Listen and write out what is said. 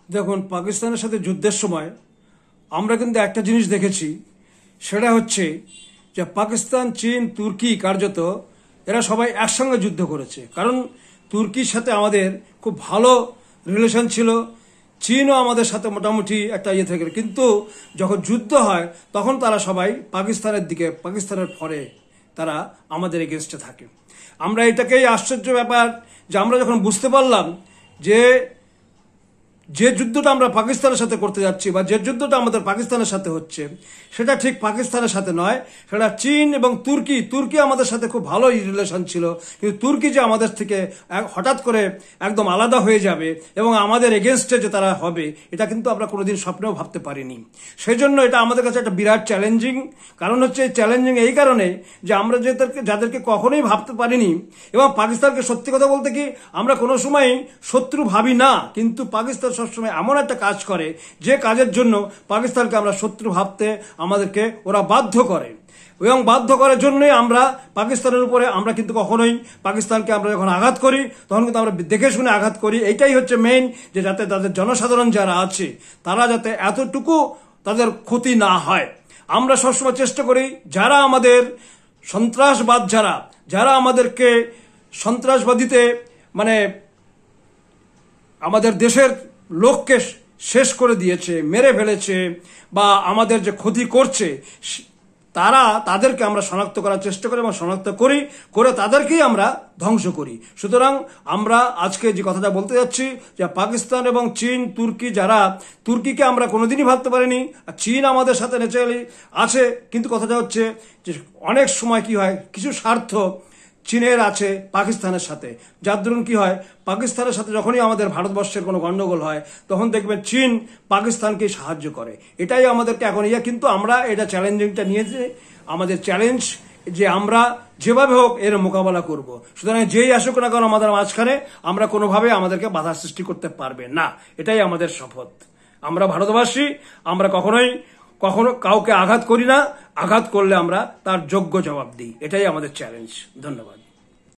দেখুন, পাকিস্তানের সাথে যুদ্ধের সময় আমরা কিন্তু একটা জিনিস দেখেছি, সেটা হচ্ছে যে পাকিস্তান, চীন, তুর্কি কার্যত এরা সবাই একসঙ্গে যুদ্ধ করেছে। কারণ তুর্কির সাথে আমাদের খুব ভালো রিলেশন ছিল, চীনও আমাদের সাথে মোটামুটি একটা ইয়ে থেকে, কিন্তু যখন যুদ্ধ হয় তখন তারা সবাই পাকিস্তানের দিকে, পাকিস্তানের ফরে তারা আমাদের এগেনস্টে থাকে। আমরা এটাকেই আশ্চর্য ব্যাপার যে আমরা যখন বুঝতে পারলাম যে যে যুদ্ধটা আমরা পাকিস্তানের সাথে করতে যাচ্ছি বা যে যুদ্ধটা আমাদের পাকিস্তানের সাথে হচ্ছে সেটা ঠিক পাকিস্তানের সাথে নয়, সেটা চীন এবং তুর্কি। তুর্কি আমাদের সাথে খুব ভালো রিলেশন ছিল, কিন্তু তুর্কি যে আমাদের থেকে হঠাৎ করে একদম আলাদা হয়ে যাবে এবং আমাদের এগেনস্টে যে তারা হবে, এটা কিন্তু আমরা কোনোদিন স্বপ্নেও ভাবতে পারিনি। সেই জন্য এটা আমাদের কাছে একটা বিরাট চ্যালেঞ্জিং। কারণ হচ্ছে চ্যালেঞ্জিং এই কারণে যে আমরা যাদেরকে কখনোই ভাবতে পারিনি, এবং পাকিস্তানকে সত্যি কথা বলতে কি আমরা কোনো সময় শত্রু ভাবি না, কিন্তু পাকিস্তান সবসময় এমন একটা কাজ করে যে কাজের জন্য পাকিস্তানকে আমরা শত্রু ভাবতে আমাদেরকে ওরা বাধ্য করে, এবং বাধ্য করার জন্যই আমরা পাকিস্তানের উপরে আমরা কিন্তু কখনোই পাকিস্তানকে আমরা যখন আঘাত করি তখন কিন্তু আমরা দেখে শুনে আঘাত করি। এইটাই হচ্ছে মেইন, যে যাতে তাদের জনসাধারণ যারা আছে তারা যাতে এতটুকু তাদের ক্ষতি না হয়। আমরা সবসময় চেষ্টা করি যারা আমাদের সন্ত্রাসবাদ, যারা আমাদেরকে সন্ত্রাসবাদীতে মানে আমাদের দেশের লোককে শেষ করে দিয়েছে, মেরে ফেলেছে বা আমাদের যে ক্ষতি করছে, তাদেরকে আমরা শনাক্ত করার চেষ্টা করি এবং শনাক্ত করে তাদেরকেই আমরা ধ্বংস করি। সুতরাং আমরা আজকে যে কথাটা বলতে যাচ্ছি যে পাকিস্তান এবং চীন, তুর্কি, যারা তুর্কিকে আমরা কোনোদিনই ভাবতে পারিনি, আর চীন আমাদের সাথে ন্যাচারালি আছে, কিন্তু কথাটা হচ্ছে যে অনেক সময় কি হয়, কিছু স্বার্থ চীনের আছে পাকিস্তানের সাথে, যার দরুন কি হয়, পাকিস্তানের সাথে যখনই আমাদের ভারতবর্ষের কোনো গন্ডগোল হয় তখন দেখবেন চীন পাকিস্তানকে সাহায্য করে। এটাই আমাদেরকে এখন কিন্তু আমরা এটা চ্যালেঞ্জিংটা নিয়েছি, আমাদের চ্যালেঞ্জ যে আমরা যেভাবে হোক এর মোকাবেলা করব। সুতরাং যেই আসুক না কেন আমাদের মাঝখানে আমরা কোনোভাবে আমাদেরকে বাধা সৃষ্টি করতে পারবে না, এটাই আমাদের শপথ। আমরা ভারতবাসী, আমরা কখনো কাউকে আঘাত করি না, আঘাত করলে আমরা তার যোগ্য জবাব দিই। এটাই আমাদের চ্যালেঞ্জ। ধন্যবাদ।